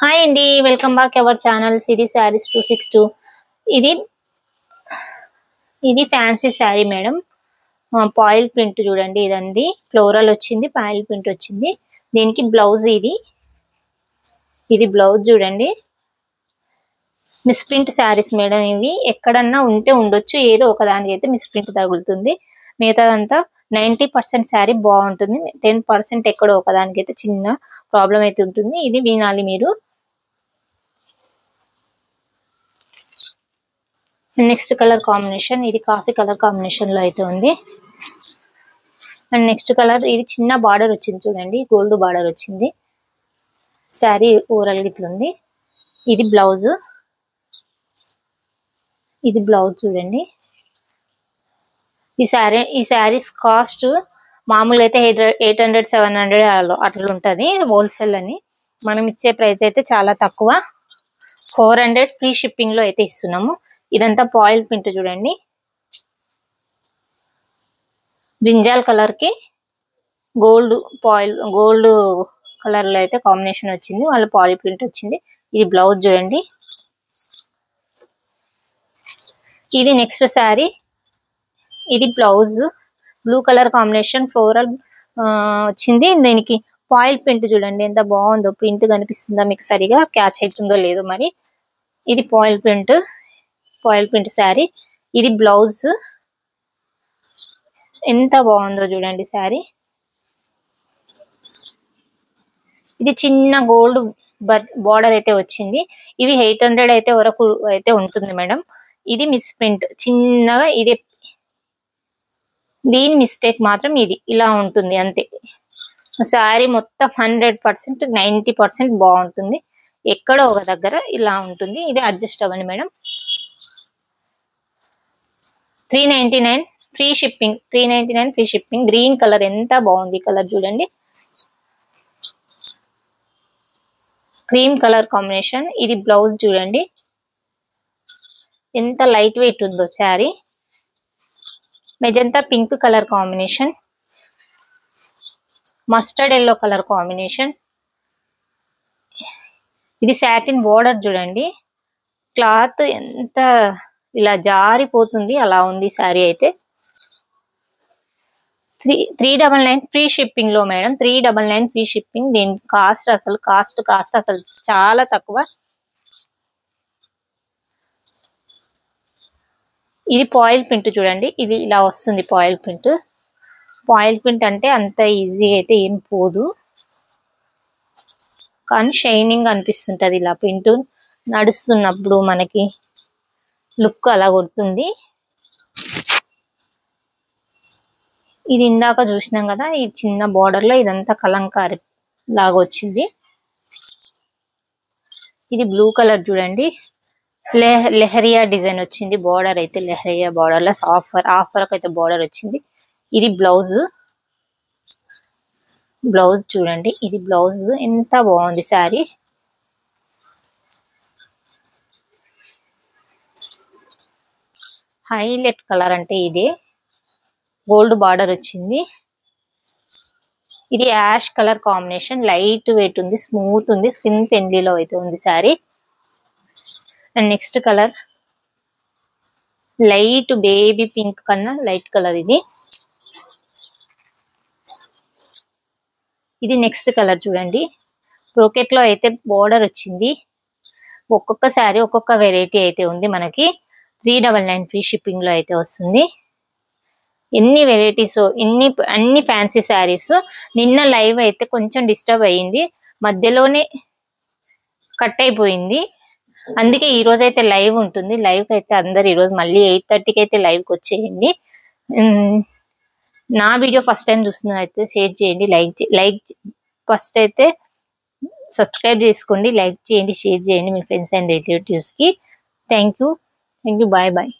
Hi అండి, welcome back our channel Siri saris 262. ఇది ఇది fancy sari madam. Foil print చూడండి, ఇదండి ఫ్లోరల్ వచ్చింది, పాయిల్ ప్రింట్ వచ్చింది. దీనికి బ్లౌజ్ ఇది బ్లౌజ్ చూడండి. మిస్ ప్రింట్ శారీస్ మేడం, ఇవి ఎక్కడన్నా ఉంటే ఉండొచ్చు, ఏదో ఒకదానికి అయితే మిస్ ప్రింట్ తగులుతుంది. మిగతాదంతా 90% శారీ బాగుంటుంది, 10% ఎక్కడో ఒకదానికి అయితే చిన్న ప్రాబ్లం అయితే ఉంటుంది. ఇది వినాలి మీరు. నెక్స్ట్ కలర్ కాంబినేషన్ ఇది కాఫీ కలర్ కాంబినేషన్ లో అయితే ఉంది. అండ్ నెక్స్ట్ కలర్ ఇది చిన్న బార్డర్ వచ్చింది చూడండి, గోల్డ్ బార్డర్ వచ్చింది. శారీ ఓవరాల్ గిట్ల ఉంది. ఇది బ్లౌజ్ చూడండి. ఈ శారీస్ కాస్ట్ మామూలుగా అయితే 800-700 అట్లా ఉంటుంది హోల్సేల్ అని. మనం ఇచ్చే ప్రైస్ అయితే చాలా తక్కువ, 400 ఫ్రీ షిప్పింగ్ లో అయితే ఇస్తున్నాము. ఇదంతా పాయిల్ ప్రింట్ చూడండి, బ్రింజాల్ కలర్ కి గోల్డ్ కలర్ లో అయితే కాంబినేషన్ వచ్చింది, వాళ్ళ పాయిల్ ప్రింట్ వచ్చింది. ఇది బ్లౌజ్ చూడండి. ఇది నెక్స్ట్ శారీ, ఇది blouse blue colour combination floral వచ్చింది. దీనికి పాయిల్ ప్రింట్ చూడండి ఎంత బాగుందో. ప్రింట్ కనిపిస్తుందా మీకు, సరిగా క్యాచ్ అవుతుందో లేదో మరి. ఇది పాయిల్ ప్రింట్ శారీ. ఇది బ్లౌజ్ ఎంత బాగుందో చూడండి శారీ. ఇది చిన్న గోల్డ్ బార్డర్ అయితే వచ్చింది. ఇవి 800 అయితే వరకు అయితే ఉంటుంది మేడం. ఇది మిస్ ప్రింట్ చిన్నగా, ఇది దీని మిస్టేక్ మాత్రం ఇది ఇలా ఉంటుంది అంతే. శారీ మొత్తం 100% 90% బాగుంటుంది, ఎక్కడో ఒక దగ్గర ఇలా ఉంటుంది. ఇది అడ్జస్ట్ అవ్వండి madam. 399 free shipping, 399 free shipping. Green colour ఎంత బాగుంది, కలర్ చూడండి, క్రీమ్ కలర్ కాంబినేషన్. ఇది బ్లౌజ్ చూడండి ఎంత లైట్ వెయిట్ ఉందో sari. Magenta pink colour combination, mustard yellow colour combination. ఇది సాటిన్ బోర్డర్ చూడండి, క్లాత్ ఎంత ఇలా జారిపోతుంది అలా ఉంది శారీ అయితే. 399 ఫ్రీ షిప్పింగ్ లో మేడం, 399 ఫ్రీ షిప్పింగ్. దీని కాస్ట్ అసలు చాలా తక్కువ. ఇది పాయిల్ ప్రింట్ చూడండి, ఇది ఇలా వస్తుంది పాయిల్ ప్రింట్ అంటే అంత ఈజీ అయితే ఏం పోదు, కానీ షైనింగ్ అనిపిస్తుంటది. ఇలా ప్రింట్ నడుస్తున్నప్పుడు మనకి లుక్ అలా కొడుతుంది. ఇది ఇందాక చూసినాం కదా, ఈ చిన్న బార్డర్ లో ఇదంతా కలంకారీ లాగా వచ్చింది. ఇది బ్లూ కలర్ చూడండి, లెహరియా డిజైన్ వచ్చింది. బార్డర్ అయితే లెహరియా బార్డర్ లో ఆఫర్ అయితే బార్డర్ వచ్చింది. ఇది బ్లౌజ్ చూడండి, ఇది బ్లౌజ్ ఎంత బాగుంది శారీ. హైలైట్ కలర్ అంటే ఇదే, గోల్డ్ బార్డర్ వచ్చింది. ఇది ash colour combination, light weight ఉంది, స్మూత్ ఉంది, స్కిన్ ఫ్రెండ్లీలో అయితే ఉంది sari. And next colour light baby pink కన్నా లైట్ కలర్ ఇది నెక్స్ట్ కలర్ చూడండి. బ్రోకెట్ లో అయితే బోర్డర్ వచ్చింది. ఒక్కొక్క శారీ ఒక్కొక్క వెరైటీ అయితే ఉంది మనకి. 399 ఫ్రీ షిప్పింగ్ లో అయితే వస్తుంది. ఎన్ని వెరైటీస్, అన్ని ఫ్యాన్సీ శారీస్. నిన్న లైవ్ అయితే కొంచెం డిస్టర్బ్ అయ్యింది, మధ్యలోనే కట్ అయిపోయింది. అందుకే ఈ రోజు అయితే లైవ్ ఉంటుంది. లైవ్ అయితే అందరు ఈ రోజు మళ్ళీ 8:30కి అయితే లైవ్ కి వచ్చేయండి. నా వీడియో ఫస్ట్ టైం చూస్తున్నా అయితే షేర్ చేయండి, లైక్ ఫస్ట్ అయితే సబ్స్క్రైబ్ చేసుకోండి, లైక్ చేయండి, షేర్ చేయండి మీ ఫ్రెండ్స్ అండ్ రిలేటివ్స్ కి. Thank you, bye bye.